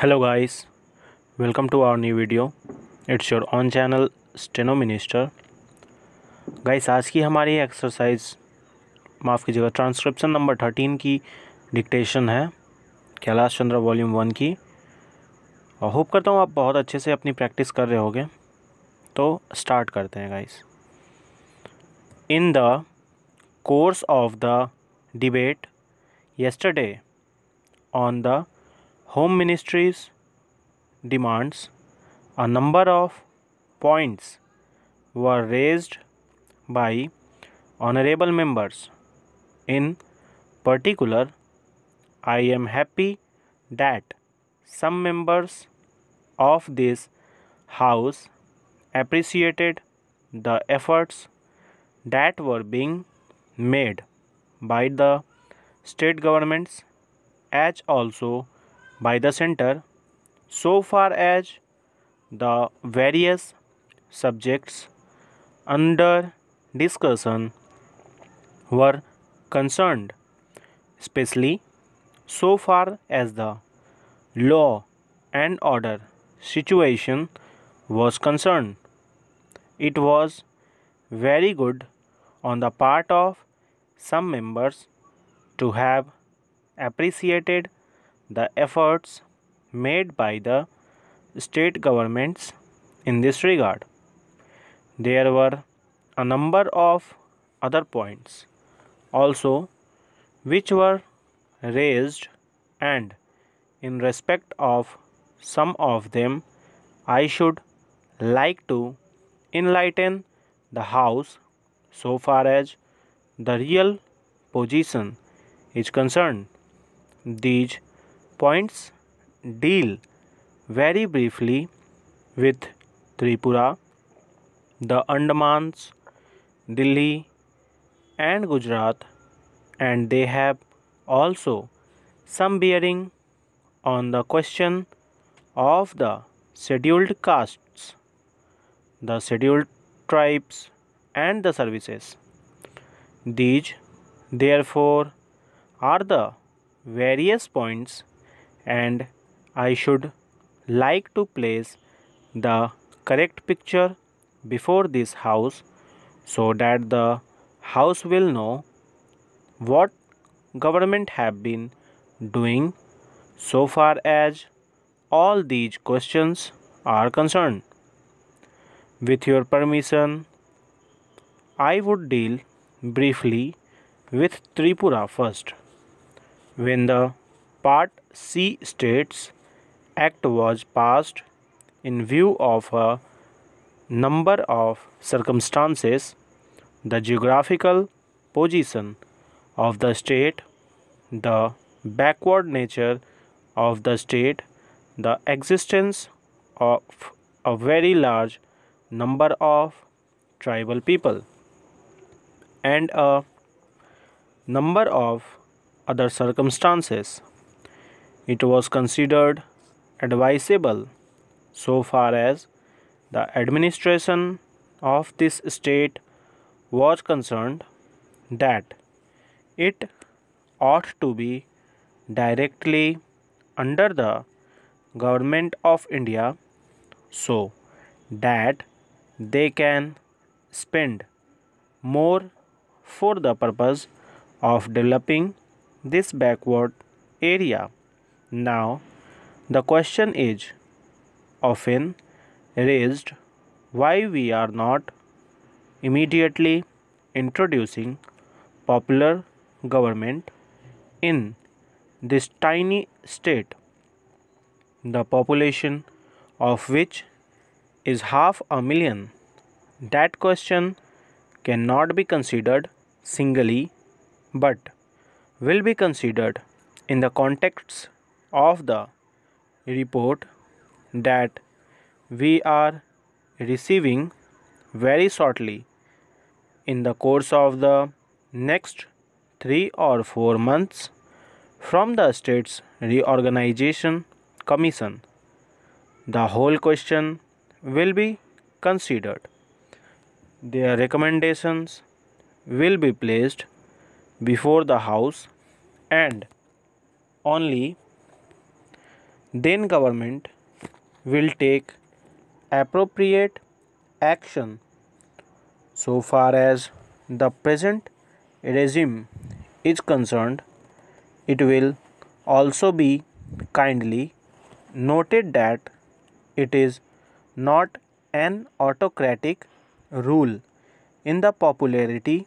Hello guys, welcome to our new video. It's your on channel steno minister. Guys आज की हमारी exercise माफ़ कीजिएगा ट्रांसक्रिप्शन नंबर 13 की डिक्टेशन है कैलाश चंद्र वॉल्यूम 1 की. और होप करता हूँ आप बहुत अच्छे से अपनी प्रैक्टिस कर रहे होगे. तो स्टार्ट करते हैं guys. In the course of the debate yesterday on the Home Ministry's demands, a number of points were raised by honorable members. In particular, I am happy that some members of this House appreciated the efforts that were being made by the state governments as also by the center so far as the various subjects under discussion were concerned, especially so far as the law and order situation was concerned. It was very good on the part of some members to have appreciated the efforts made by the state governments in this regard. There were a number of other points also which were raised, and in respect of some of them I should like to enlighten the House so far as the real position is concerned. These points deal very briefly with Tripura, the Andamans, Delhi and Gujarat, and they have also some bearing on the question of the scheduled castes, the scheduled tribes and the services. These therefore are the various points, and I should like to place the correct picture before this House so that the House will know what government have been doing so far as all these questions are concerned. With your permission, I would deal briefly with Tripura first. When the Part C States Act was passed, in view of a number of circumstances, the geographical position of the state, the backward nature of the state, the existence of a very large number of tribal people, and a number of other circumstances, it was considered advisable so far as the administration of this state was concerned that it ought to be directly under the government of India so that they can spend more for the purpose of developing this backward area. Now, the question is often raised why we are not immediately introducing popular government in this tiny state, the population of which is 500,000. That question cannot be considered singly but will be considered in the context of the report that we are receiving very shortly in the course of the next 3 or 4 months from the State's Reorganization Commission. The whole question will be considered. Their recommendations will be placed before the House, and only then government will take appropriate action. So far as the present regime is concerned, it will also be kindly noted that it is not an autocratic rule in the popularity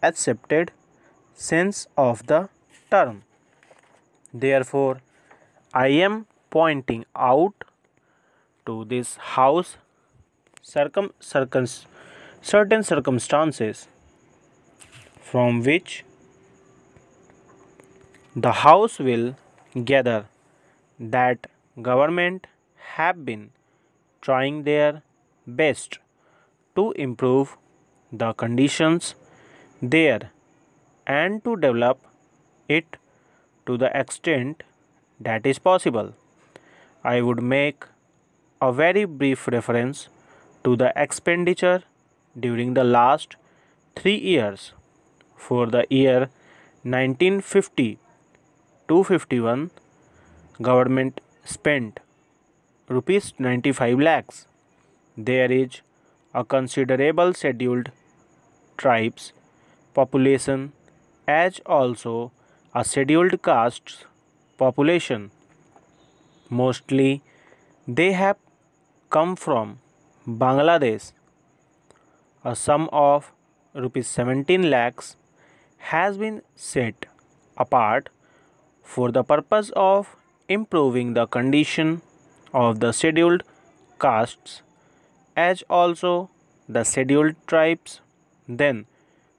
accepted sense of the term. Therefore, I am pointing out to this House certain circumstances from which the House will gather that government have been trying their best to improve the conditions there and to develop it to the extent that is possible. I would make a very brief reference to the expenditure during the last 3 years. For the year 1950 to 51, government spent rupees 95 lakhs. There is a considerable scheduled tribes population as also a scheduled castes population. Mostly they have come from Bangladesh. A sum of rupees 17 lakhs has been set apart for the purpose of improving the condition of the scheduled castes as also the scheduled tribes. Then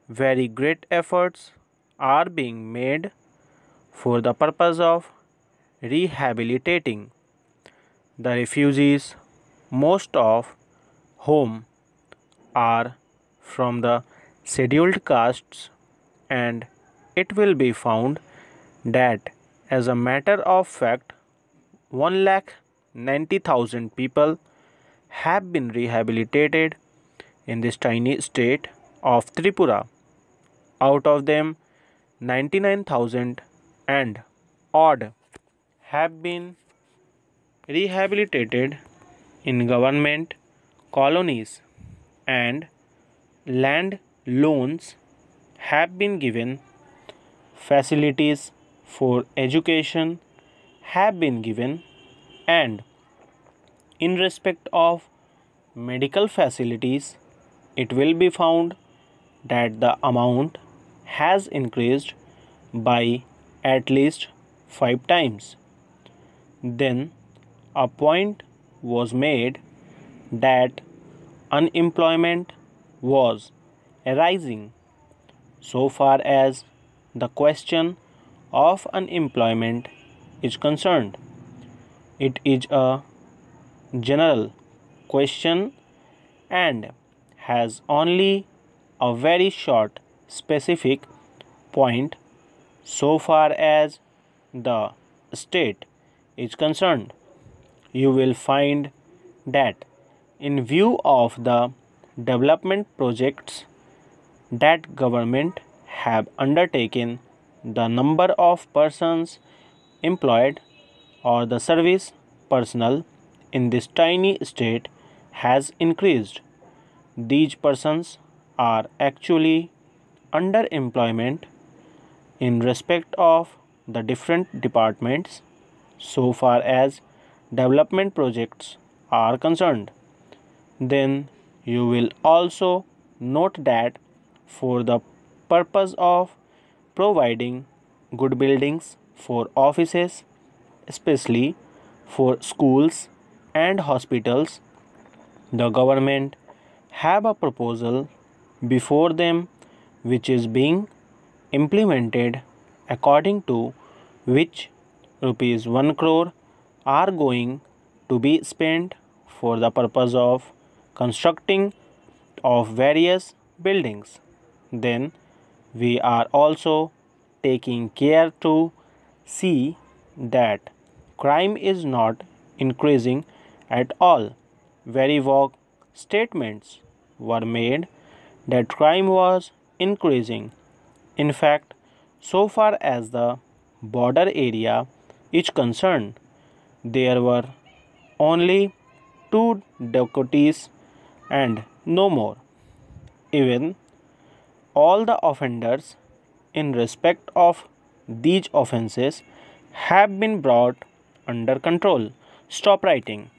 very great efforts are being made for the purpose of rehabilitating the refugees, most of whom are from the scheduled castes, and it will be found that as a matter of fact 1,90,000 people have been rehabilitated in this tiny state of Tripura. Out of them 99,000 and odd have been rehabilitated in government colonies, and land loans have been given, facilities for education have been given, and in respect of medical facilities it will be found that the amount has increased by at least 5 times. Then a point was made that unemployment was arising. So far as the question of unemployment is concerned, it is a general question and has only a very short specific point so far as the state is concerned. You will find that in view of the development projects that government have undertaken, the number of persons employed or the service personnel in this tiny state has increased. These persons are actually underemployment in respect of the different departments so far as development projects are concerned. Then you will also note that for the purpose of providing good buildings for offices, especially for schools and hospitals, the government have a proposal before them which is being implemented, according to which rupees 1 crore are going to be spent for the purpose of constructing of various buildings. Then we are also taking care to see that crime is not increasing at all. Very vague statements were made that crime was increasing. In fact, so far as the border area is concerned, There were only 2 deputies and no more. Even all the offenders in respect of these offences have been brought under control. Stop writing.